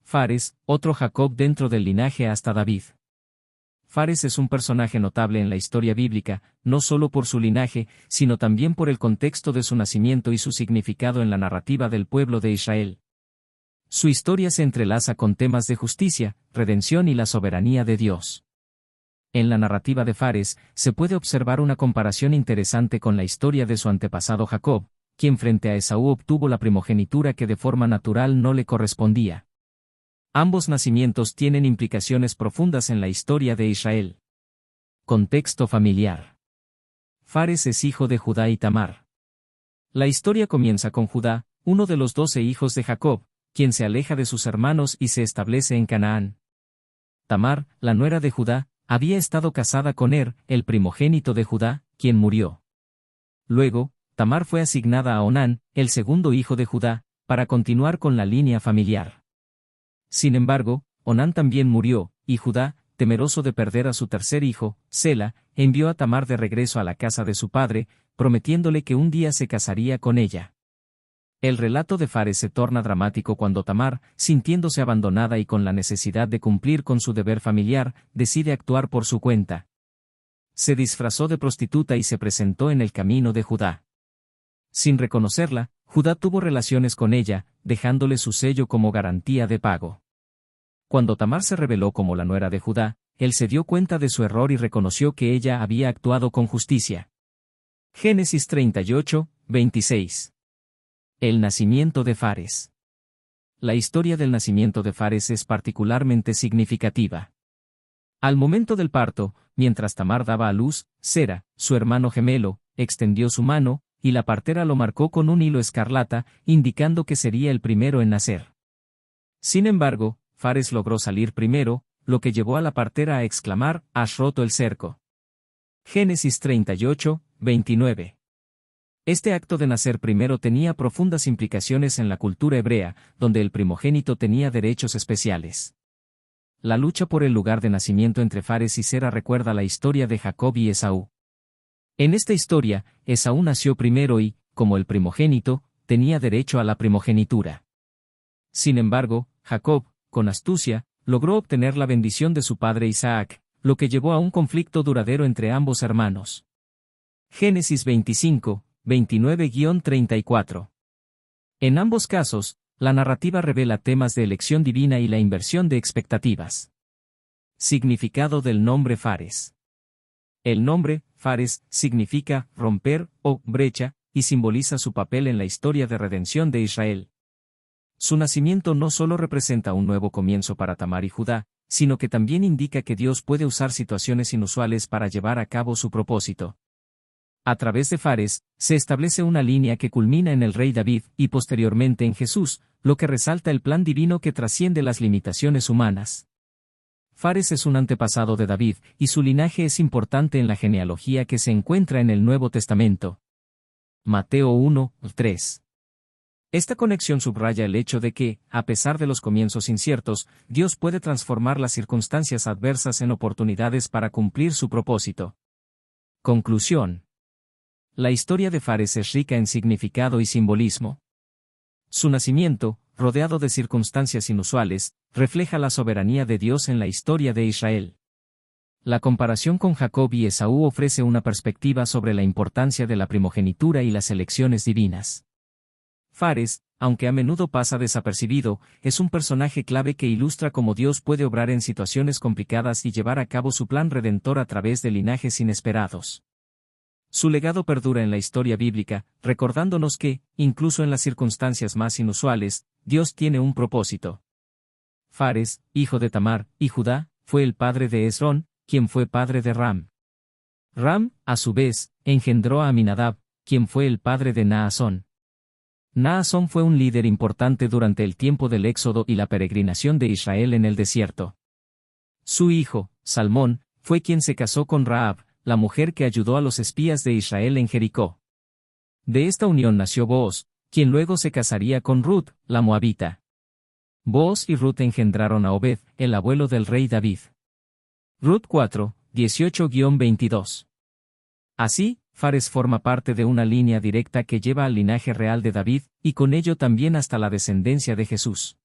Fares, otro Jacob dentro del linaje hasta David. Fares es un personaje notable en la historia bíblica, no solo por su linaje, sino también por el contexto de su nacimiento y su significado en la narrativa del pueblo de Israel. Su historia se entrelaza con temas de justicia, redención y la soberanía de Dios. En la narrativa de Fares, se puede observar una comparación interesante con la historia de su antepasado Jacob, quien frente a Esaú obtuvo la primogenitura que de forma natural no le correspondía. Ambos nacimientos tienen implicaciones profundas en la historia de Israel. Contexto familiar. Fares es hijo de Judá y Tamar. La historia comienza con Judá, uno de los 12 hijos de Jacob, quien se aleja de sus hermanos y se establece en Canaán. Tamar, la nuera de Judá, había estado casada con el primogénito de Judá, quien murió. Luego, Tamar fue asignada a Onán, el segundo hijo de Judá, para continuar con la línea familiar. Sin embargo, Onán también murió, y Judá, temeroso de perder a su tercer hijo, Sela, envió a Tamar de regreso a la casa de su padre, prometiéndole que un día se casaría con ella. El relato de Fares se torna dramático cuando Tamar, sintiéndose abandonada y con la necesidad de cumplir con su deber familiar, decide actuar por su cuenta. Se disfrazó de prostituta y se presentó en el camino de Judá. Sin reconocerla, Judá tuvo relaciones con ella, dejándole su sello como garantía de pago. Cuando Tamar se reveló como la nuera de Judá, él se dio cuenta de su error y reconoció que ella había actuado con justicia. Génesis 38, 26. El nacimiento de Fares. La historia del nacimiento de Fares es particularmente significativa. Al momento del parto, mientras Tamar daba a luz, Sera, su hermano gemelo, extendió su mano, y la partera lo marcó con un hilo escarlata, indicando que sería el primero en nacer. Sin embargo, Fares logró salir primero, lo que llevó a la partera a exclamar: «Has roto el cerco». Génesis 38, 29. Este acto de nacer primero tenía profundas implicaciones en la cultura hebrea, donde el primogénito tenía derechos especiales. La lucha por el lugar de nacimiento entre Fares y Sera recuerda la historia de Jacob y Esaú. En esta historia, Esaú nació primero y, como el primogénito, tenía derecho a la primogenitura. Sin embargo, Jacob, con astucia, logró obtener la bendición de su padre Isaac, lo que llevó a un conflicto duradero entre ambos hermanos. Génesis 25, 29-34. En ambos casos, la narrativa revela temas de elección divina y la inversión de expectativas. Significado del nombre Fares. El nombre, Fares, significa romper o brecha, y simboliza su papel en la historia de redención de Israel. Su nacimiento no solo representa un nuevo comienzo para Tamar y Judá, sino que también indica que Dios puede usar situaciones inusuales para llevar a cabo su propósito. A través de Fares, se establece una línea que culmina en el rey David y posteriormente en Jesús, lo que resalta el plan divino que trasciende las limitaciones humanas. Fares es un antepasado de David, y su linaje es importante en la genealogía que se encuentra en el Nuevo Testamento. Mateo 1, 3. Esta conexión subraya el hecho de que, a pesar de los comienzos inciertos, Dios puede transformar las circunstancias adversas en oportunidades para cumplir su propósito. Conclusión. La historia de Fares es rica en significado y simbolismo. Su nacimiento, rodeado de circunstancias inusuales, refleja la soberanía de Dios en la historia de Israel. La comparación con Jacob y Esaú ofrece una perspectiva sobre la importancia de la primogenitura y las elecciones divinas. Fares, aunque a menudo pasa desapercibido, es un personaje clave que ilustra cómo Dios puede obrar en situaciones complicadas y llevar a cabo su plan redentor a través de linajes inesperados. Su legado perdura en la historia bíblica, recordándonos que, incluso en las circunstancias más inusuales, Dios tiene un propósito. Fares, hijo de Tamar y Judá, fue el padre de Esrón, quien fue padre de Ram. Ram, a su vez, engendró a Aminadab, quien fue el padre de Naasón. Naasón fue un líder importante durante el tiempo del Éxodo y la peregrinación de Israel en el desierto. Su hijo, Salmón, fue quien se casó con Rahab, la mujer que ayudó a los espías de Israel en Jericó. De esta unión nació Booz, quien luego se casaría con Ruth, la moabita. Booz y Ruth engendraron a Obed, el abuelo del rey David. Ruth 4, 18-22. Así, Fares forma parte de una línea directa que lleva al linaje real de David, y con ello también hasta la descendencia de Jesús.